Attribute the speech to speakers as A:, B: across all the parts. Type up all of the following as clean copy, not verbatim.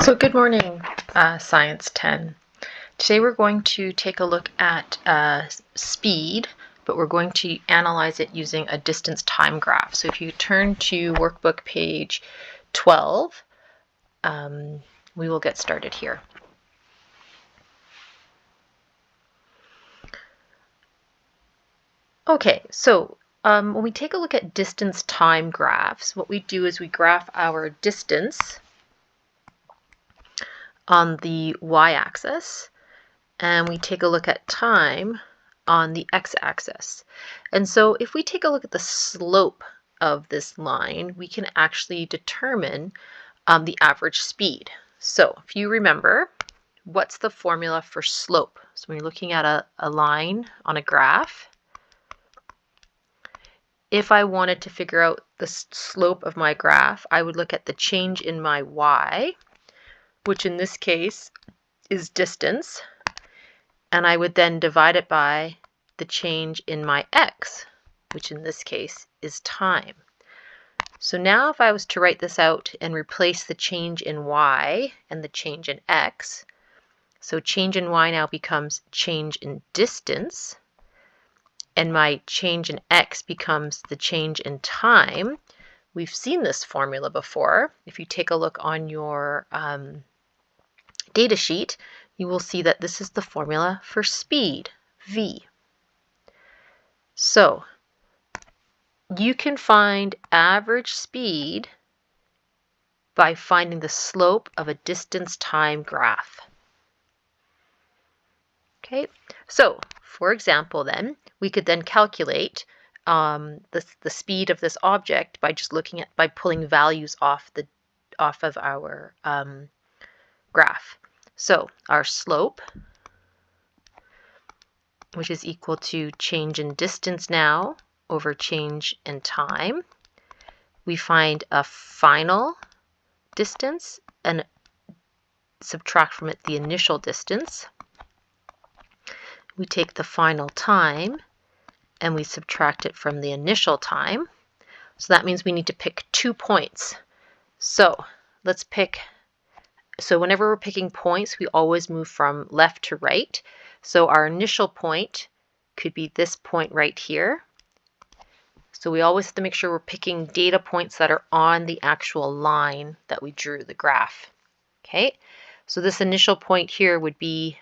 A: So good morning, Science 10. Today we're going to take a look at speed, but we're going to analyze it using a distance time graph. So if you turn to workbook page 12, we will get started here. Okay, so when we take a look at distance time graphs, what we do is we graph our distance on the y-axis, and we take a look at time on the x-axis. And so if we take a look at the slope of this line, we can actually determine the average speed. So if you remember, what's the formula for slope? So when you're looking at a line on a graph, if I wanted to figure out the slope of my graph, I would look at the change in my y, which in this case is distance, and I would then divide it by the change in my x, which in this case is time. So now if I was to write this out and replace the change in y and the change in x, so change in y now becomes change in distance, and my change in x becomes the change in time. We've seen this formula before. If you take a look on your data sheet, you will see that this is the formula for speed, v. So you can find average speed by finding the slope of a distance time graph. Okay, so for example then, we could then calculate the speed of this object by just looking at, by pulling values off of our graph. So our slope, which is equal to change in distance now over change in time. We find a final distance and subtract from it the initial distance. We take the final time and we subtract it from the initial time. So that means we need to pick 2 points. So let's pick, so whenever we're picking points, we always move from left to right. So our initial point could be this point right here. So we always have to make sure we're picking data points that are on the actual line that we drew the graph. Okay, so this initial point here would be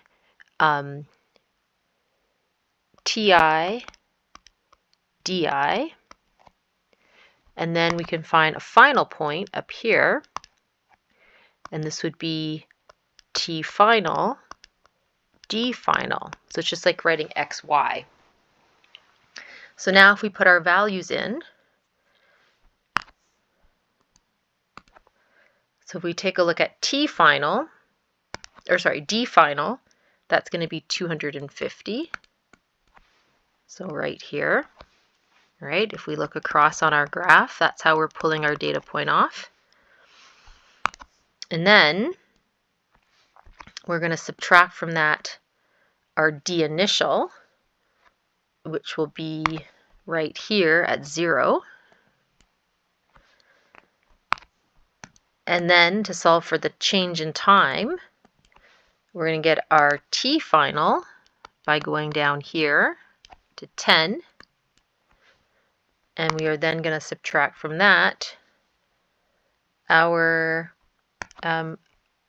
A: ti di, and then we can find a final point up here, and this would be t final d final. So it's just like writing x, y. So now if we put our values in, so if we take a look at d final, that's going to be 250. So right here, right? If we look across on our graph, that's how we're pulling our data point off. And then we're going to subtract from that our d initial, which will be right here at 0. And then to solve for the change in time, we're going to get our t final by going down here to 10. And we are then going to subtract from that our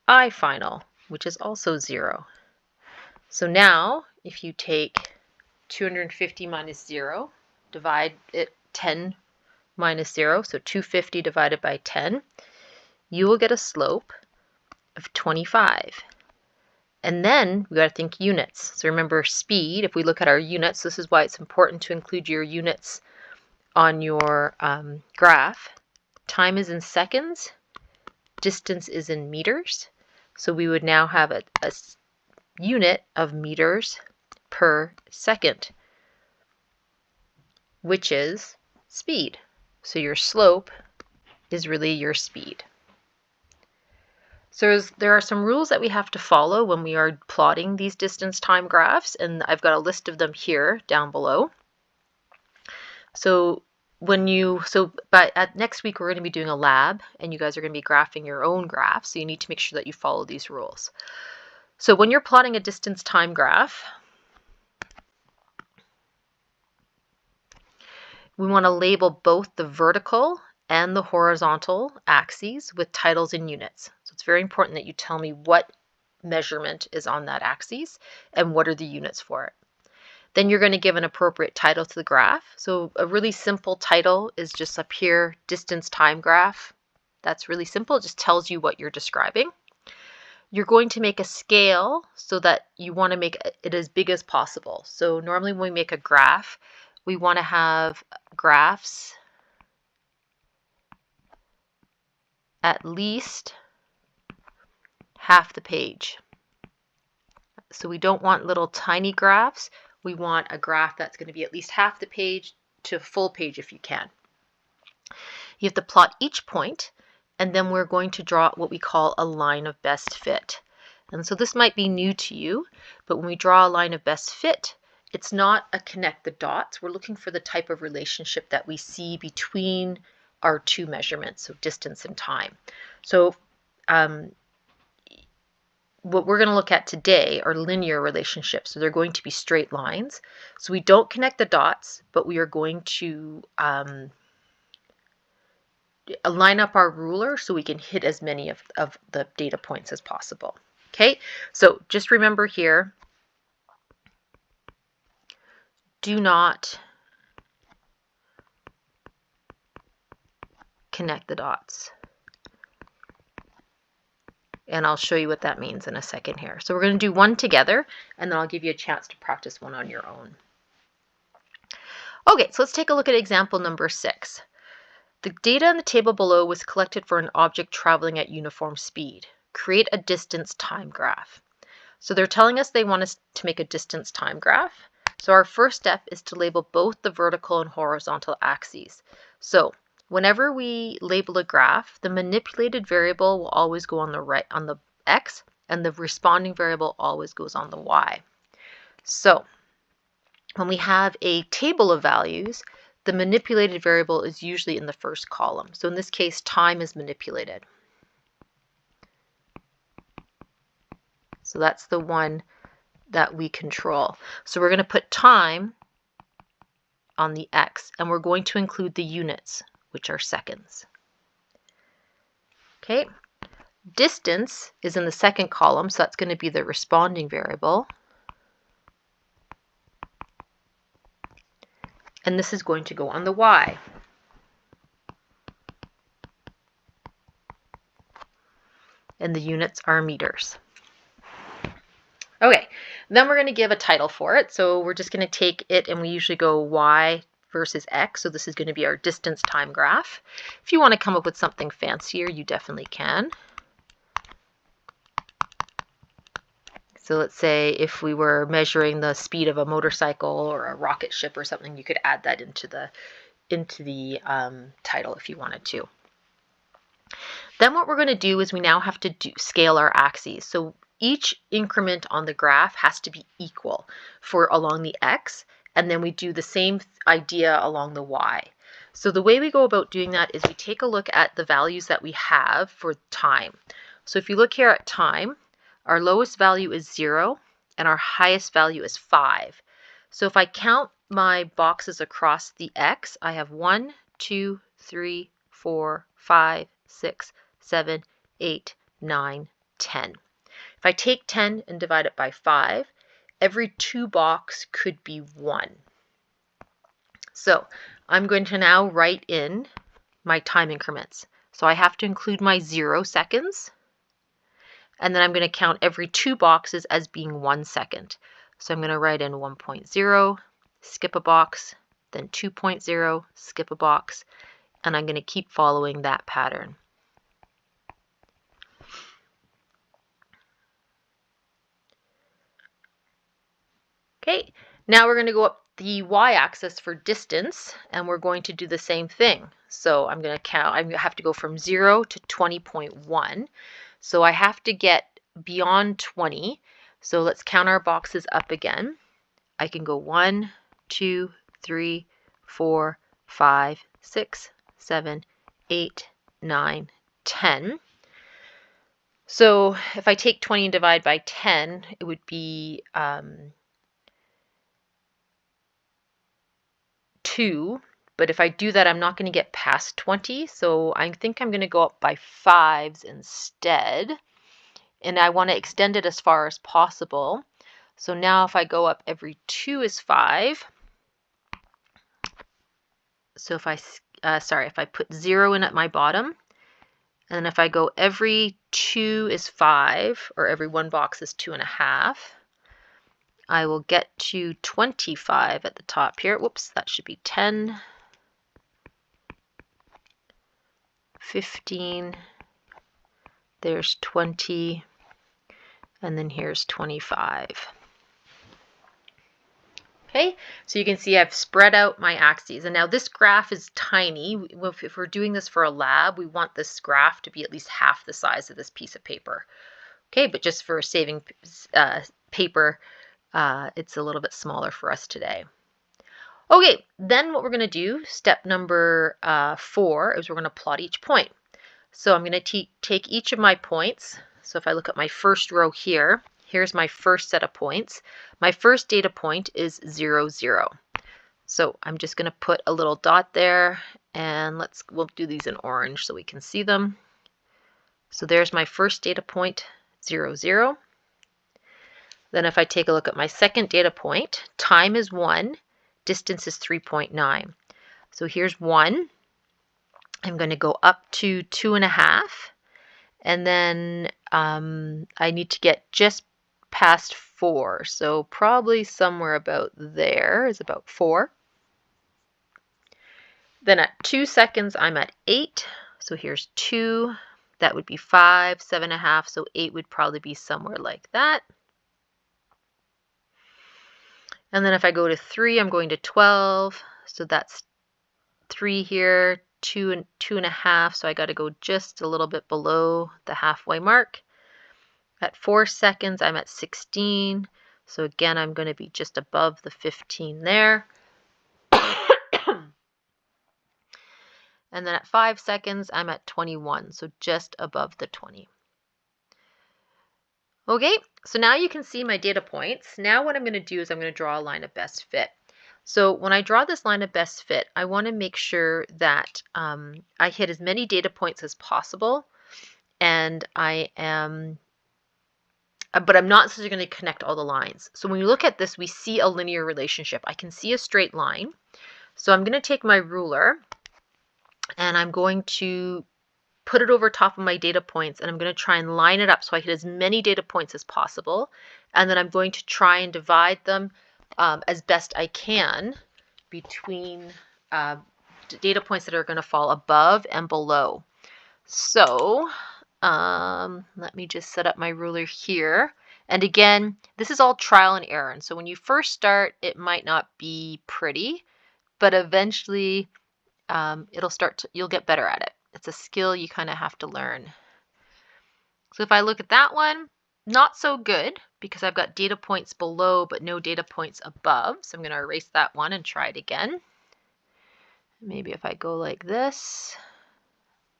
A: I final, which is also 0. So now if you take 250 minus 0, divide it 10 minus 0, so 250 divided by 10, you will get a slope of 25. And then we got to think units. So remember speed, if we look at our units, this is why it's important to include your units on your graph. Time is in seconds, distance is in meters. So we would now have a unit of meters per second, which is speed. So your slope is really your speed. So there are some rules that we have to follow when we are plotting these distance time graphs, and I've got a list of them here down below. So But next week we're going to be doing a lab, and you guys are going to be graphing your own graph, so you need to make sure that you follow these rules. So when you're plotting a distance time graph, we want to label both the vertical and the horizontal axes with titles in units. So it's very important that you tell me what measurement is on that axis and what are the units for it. Then you're going to give an appropriate title to the graph. So a really simple title is just up here, distance time graph. That's really simple. It just tells you what you're describing. You're going to make a scale so that you want to make it as big as possible. So normally when we make a graph, we want to have graphs at least half the page. So we don't want little tiny graphs. We want a graph that's going to be at least half the page to full page if you can. You have to plot each point, and then we're going to draw what we call a line of best fit. And so this might be new to you, but when we draw a line of best fit, it's not a connect the dots. We're looking for the type of relationship that we see between our two measurements, so distance and time. So what we're going to look at today are linear relationships. So they're going to be straight lines. So we don't connect the dots, but we are going to line up our ruler so we can hit as many of the data points as possible. Okay, so just remember here, do not connect the dots. And I'll show you what that means in a second here. So we're going to do one together, and then I'll give you a chance to practice one on your own. Okay, so let's take a look at example number 6. The data in the table below was collected for an object traveling at uniform speed. Create a distance time graph. So they're telling us they want us to make a distance time graph. So our first step is to label both the vertical and horizontal axes. So whenever we label a graph, the manipulated variable will always go on the right, on the x, and the responding variable always goes on the y. So when we have a table of values, the manipulated variable is usually in the first column. So in this case, time is manipulated. So that's the one that we control. So we're going to put time on the x, and we're going to include the units, which are seconds. Okay, distance is in the second column, so that's going to be the responding variable. And this is going to go on the y. And the units are meters. Okay, then we're going to give a title for it. So we're just going to take it, and we usually go y versus x. So this is going to be our distance time graph. If you want to come up with something fancier, you definitely can. So let's say if we were measuring the speed of a motorcycle or a rocket ship or something, you could add that into the title if you wanted to. Then what we're going to do is we now have to scale our axes. So each increment on the graph has to be equal for along the x, and then we do the same idea along the y. So the way we go about doing that is we take a look at the values that we have for time. So if you look here at time, our lowest value is 0 and our highest value is 5. So if I count my boxes across the x, I have 1, 2, 3, 4, 5, 6, 7, 8, 9, 10. If I take 10 and divide it by 5, every 2 box could be 1. So I'm going to now write in my time increments. So I have to include my 0 seconds, and then I'm going to count every 2 boxes as being 1 second. So I'm going to write in 1.0, skip a box, then 2.0, skip a box, and I'm going to keep following that pattern. Okay, now we're going to go up the y-axis for distance, and we're going to do the same thing. So I'm going to count, I have to go from 0 to 20.1. So I have to get beyond 20. So let's count our boxes up again. I can go 1, 2, 3, 4, 5, 6, 7, 8, 9, 10. So if I take 20 and divide by 10, it would be 2. But if I do that, I'm not going to get past 20. So I think I'm going to go up by 5s instead. And I want to extend it as far as possible. So now if I go up every 2 is 5. So if I put 0 in at my bottom, and if I go every 2 is 5, or every one box is 2.5, I will get to 25 at the top here. Whoops, that should be 10, 15, there's 20, and then here's 25. Okay, so you can see I've spread out my axes. And now this graph is tiny. If we're doing this for a lab, we want this graph to be at least half the size of this piece of paper. Okay, but just for saving paper, it's a little bit smaller for us today. Okay, then what we're going to do, step number 4, is we're going to plot each point. So I'm going to take each of my points. So if I look at my first row here, here's my first set of points. My first data point is 0, 0. So I'm just going to put a little dot there, and we'll do these in orange so we can see them. So there's my first data point, 0, 0. Then if I take a look at my second data point, time is 1, distance is 3.9. So here's 1. I'm going to go up to 2.5, and then I need to get just past 4. So probably somewhere about there is about 4. Then at 2 seconds, I'm at 8. So here's 2. That would be 5, 7.5. So 8 would probably be somewhere like that. And then if I go to 3, I'm going to 12. So that's 3 here, 2 and 2.5. So I got to go just a little bit below the halfway mark. At 4 seconds, I'm at 16. So again, I'm going to be just above the 15 there. And then at 5 seconds, I'm at 21. So just above the 20. Okay, so now you can see my data points. Now what I'm going to do is I'm going to draw a line of best fit. So when I draw this line of best fit, I want to make sure that I hit as many data points as possible, and but I'm not necessarily going to connect all the lines. So when you look at this, we see a linear relationship. I can see a straight line. So I'm going to take my ruler, and I'm going to put it over top of my data points, and I'm going to try and line it up so I hit as many data points as possible. And then I'm going to try and divide them as best I can between data points that are going to fall above and below. So let me just set up my ruler here. And again, this is all trial and error. And so when you first start, it might not be pretty, but eventually you'll get better at it. It's a skill you kind of have to learn. So if I look at that one, not so good because I've got data points below but no data points above. So I'm going to erase that one and try it again. Maybe if I go like this,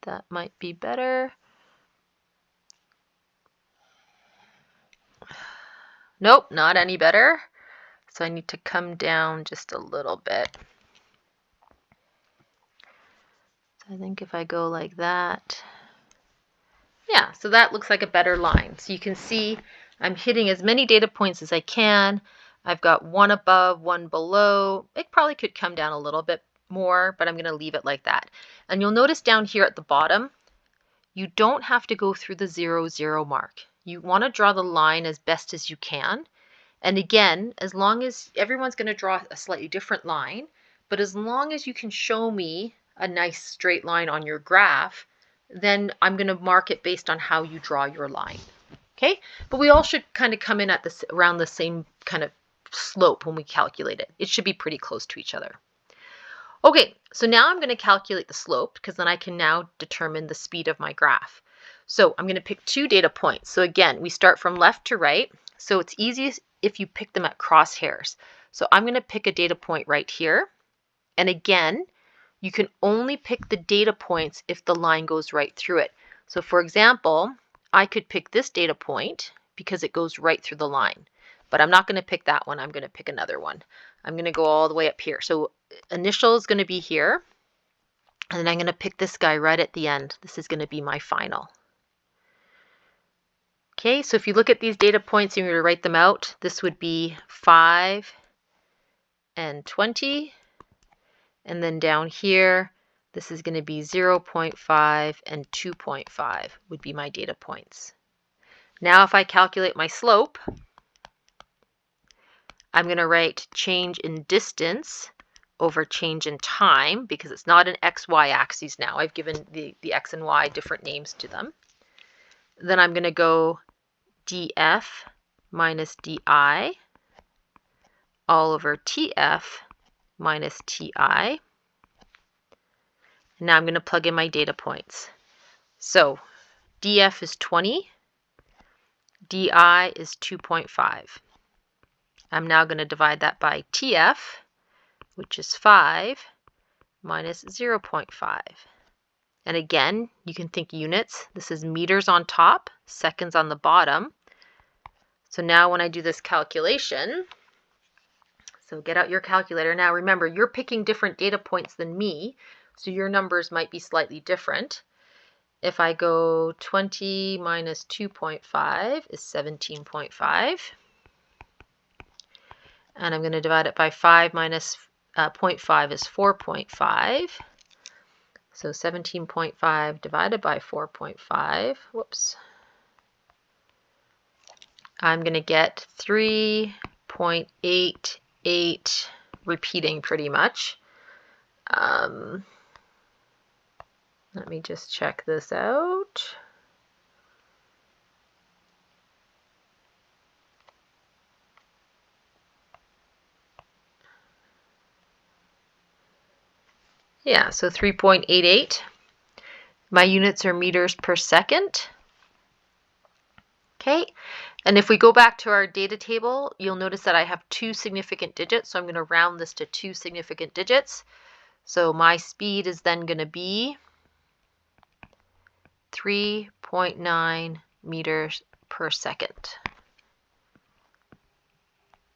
A: that might be better. Nope, not any better. So I need to come down just a little bit. I think if I go like that, yeah, so that looks like a better line. So you can see I'm hitting as many data points as I can. I've got one above, one below. It probably could come down a little bit more, but I'm going to leave it like that. And you'll notice down here at the bottom, you don't have to go through the 0, 0 mark. You want to draw the line as best as you can. And again, as long as everyone's going to draw a slightly different line, but as long as you can show me a nice straight line on your graph, then I'm going to mark it based on how you draw your line. Okay, but we all should kind of come in at this around the same kind of slope when we calculate it. It should be pretty close to each other. Okay, so now I'm going to calculate the slope because then I can now determine the speed of my graph. So I'm going to pick 2 data points. So again, we start from left to right. So it's easiest if you pick them at crosshairs. So I'm going to pick a data point right here. And again, you can only pick the data points if the line goes right through it. So for example, I could pick this data point because it goes right through the line. But I'm not going to pick that one. I'm going to pick another one. I'm going to go all the way up here. So initial is going to be here. And then I'm going to pick this guy right at the end. This is going to be my final. Okay, so if you look at these data points and you were to write them out, this would be 5 and 20. And then down here, this is going to be 0.5 and 2.5 would be my data points. Now if I calculate my slope, I'm going to write change in distance over change in time because it's not an x-y axis now. I've given the x and y different names to them. Then I'm going to go df minus di all over tf minus ti. And now I'm going to plug in my data points. So df is 20, di is 2.5. I'm now going to divide that by tf, which is 5, minus 0.5. And again, you can think units. This is meters on top, seconds on the bottom. So now when I do this calculation, so get out your calculator. Now remember, you're picking different data points than me, so your numbers might be slightly different. If I go 20 minus 2.5 is 17.5. And I'm going to divide it by 5 minus 0.5 is 4.5. So 17.5 divided by 4.5, whoops. I'm going to get 3.88 repeating pretty much. Let me just check this out. Yeah, so 3.88. My units are meters per second. Okay, and if we go back to our data table, you'll notice that I have 2 significant digits, so I'm going to round this to 2 significant digits. So my speed is then going to be 3.9 meters per second.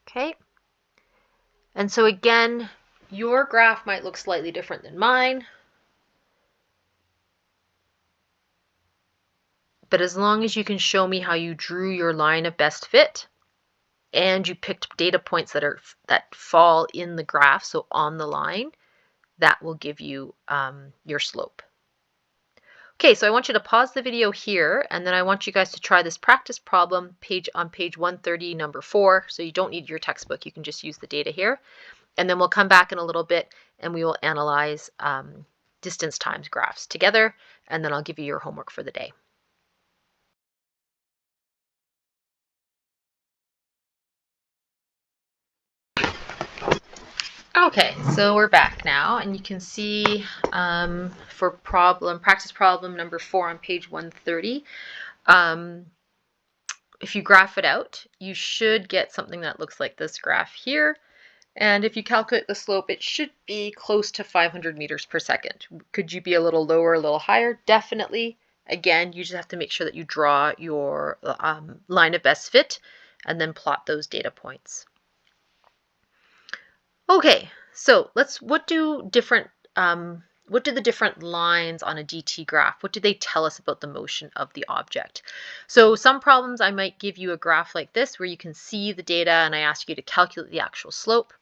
A: Okay, and so again, your graph might look slightly different than mine, but as long as you can show me how you drew your line of best fit and you picked data points that fall in the graph, so on the line, that will give you your slope. Okay, so I want you to pause the video here, and then I want you guys to try this practice problem on page 130, number 4. So you don't need your textbook, you can just use the data here. And then we'll come back in a little bit and we will analyze distance times graphs together, and then I'll give you your homework for the day. Okay, so we're back now, and you can see for practice problem number 4 on page 130, if you graph it out, you should get something that looks like this graph here. And if you calculate the slope, it should be close to 500 meters per second. Could you be a little lower, a little higher? Definitely. Again, you just have to make sure that you draw your line of best fit and then plot those data points. Okay, so what do the different lines on a DT graph, what do they tell us about the motion of the object? So some problems I might give you a graph like this where you can see the data and I ask you to calculate the actual slope.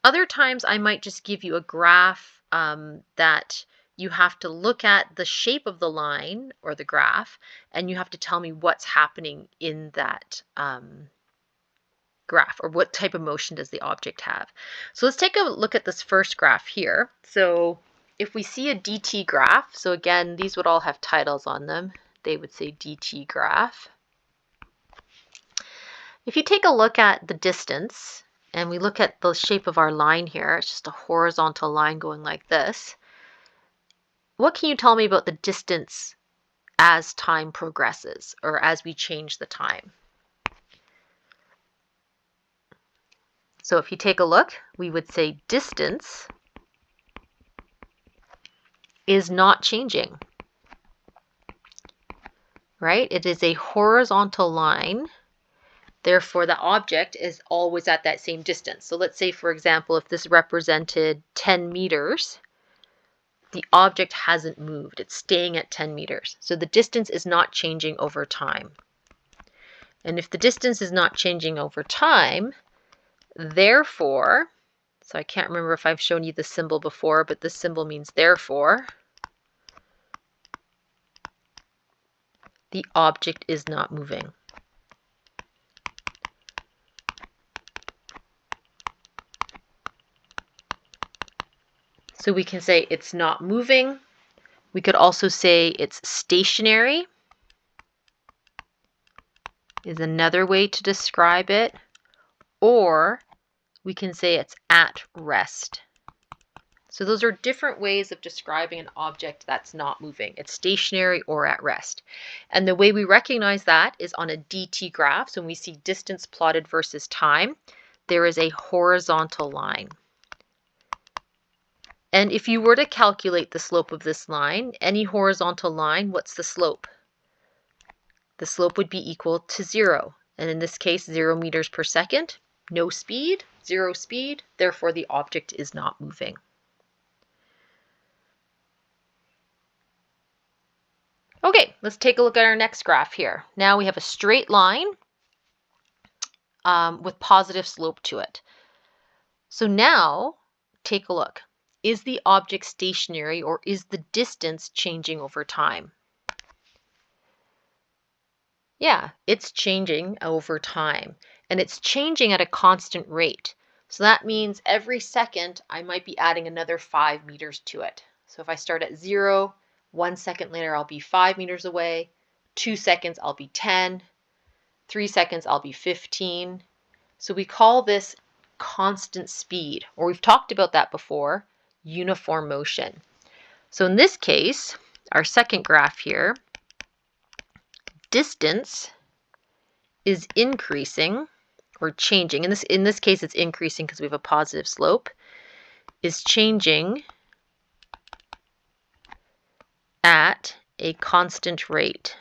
A: Other times I might just give you a graph that you have to look at the shape of the line or the graph, and you have to tell me what's happening in that graph, or what type of motion does the object have. So let's take a look at this first graph here. So if we see a DT graph, so again, these would all have titles on them. They would say DT graph. If you take a look at the distance, and we look at the shape of our line here, it's just a horizontal line going like this. What can you tell me about the distance as time progresses, or as we change the time? So if you take a look, we would say distance is not changing, right? It is a horizontal line. Therefore, the object is always at that same distance. So let's say, for example, if this represented 10 meters, the object hasn't moved. It's staying at 10 meters. So the distance is not changing over time. And if the distance is not changing over time, therefore, so I can't remember if I've shown you the symbol before, but this symbol means therefore, the object is not moving. So we can say it's not moving. We could also say it's stationary is another way to describe it. Or we can say it's at rest. So those are different ways of describing an object that's not moving. It's stationary or at rest. And the way we recognize that is on a DT graph. So when we see distance plotted versus time, there is a horizontal line. And if you were to calculate the slope of this line, any horizontal line, what's the slope? The slope would be equal to 0. And in this case, 0 meters per second, no speed, 0 speed, therefore the object is not moving. Okay, let's take a look at our next graph here. Now we have a straight line with positive slope to it. So now take a look. Is the object stationary or is the distance changing over time? Yeah, it's changing over time, and it's changing at a constant rate. So that means every second I might be adding another 5 meters to it. So if I start at 0, 1 second later I'll be 5 meters away, 2 seconds I'll be 10, 3 seconds I'll be 15. So we call this constant speed, or we've talked about that before, uniform motion. So in this case, our second graph here, distance is increasing or changing. In this case, it's increasing because we have a positive slope, is changing at a constant rate.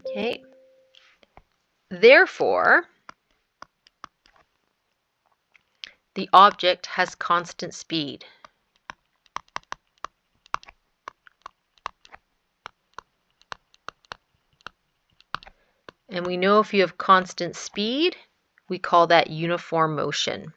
A: Okay. Therefore, the object has constant speed. And we know if you have constant speed, we call that uniform motion.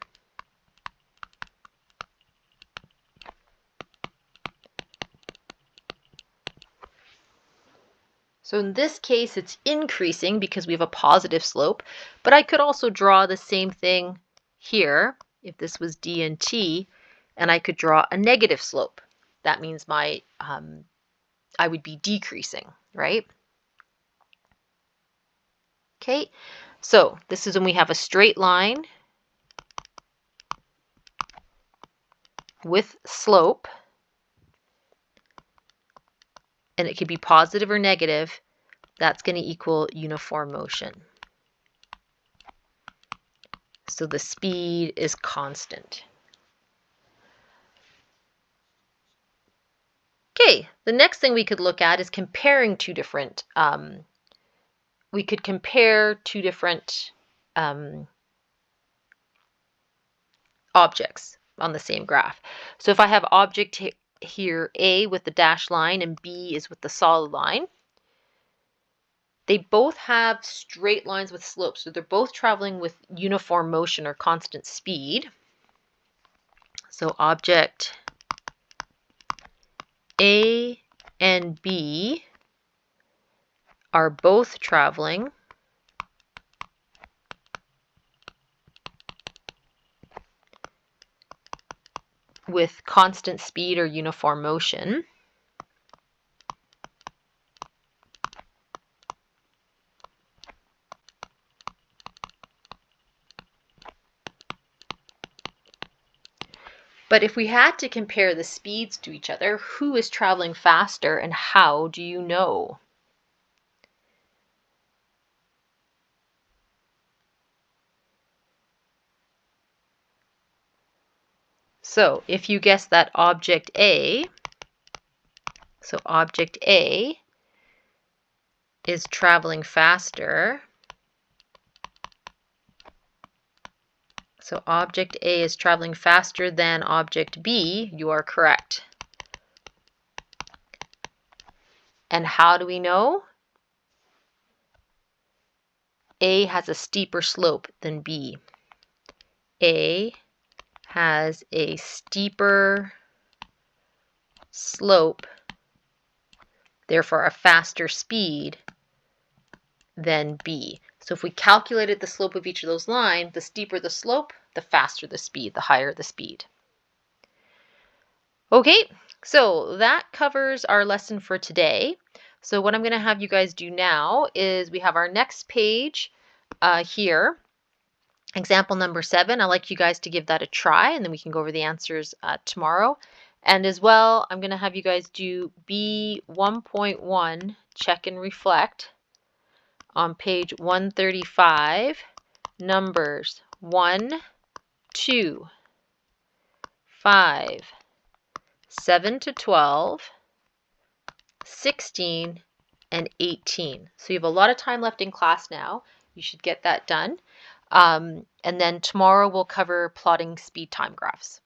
A: So in this case, it's increasing because we have a positive slope, but I could also draw the same thing here if this was D and T, and I could draw a negative slope. That means I would be decreasing, right? Okay, so this is when we have a straight line with slope, and it could be positive or negative. That's going to equal uniform motion. So the speed is constant. Okay, the next thing we could look at is comparing two different, we could compare two different objects on the same graph. So if I have object here A with the dashed line and B is with the solid line, they both have straight lines with slopes. So they're both traveling with uniform motion or constant speed. So object A and B are both traveling with constant speed or uniform motion. But if we had to compare the speeds to each other, who is traveling faster and how do you know? So if you guess that object A, so object A is traveling faster. So object A is traveling faster than object B. You are correct. And how do we know? A has a steeper slope than B. A has a steeper slope, therefore a faster speed than B. So if we calculated the slope of each of those lines, the steeper the slope, the faster the speed, the higher the speed. Okay, so that covers our lesson for today. So what I'm going to have you guys do now is we have our next page here, example number 7. I'd like you guys to give that a try, and then we can go over the answers tomorrow. And as well, I'm going to have you guys do B1.1, check and reflect, on page 135, numbers 1, 2, 5, 7 to 12, 16, and 18. So you have a lot of time left in class now. You should get that done. And then tomorrow we'll cover plotting speed time graphs.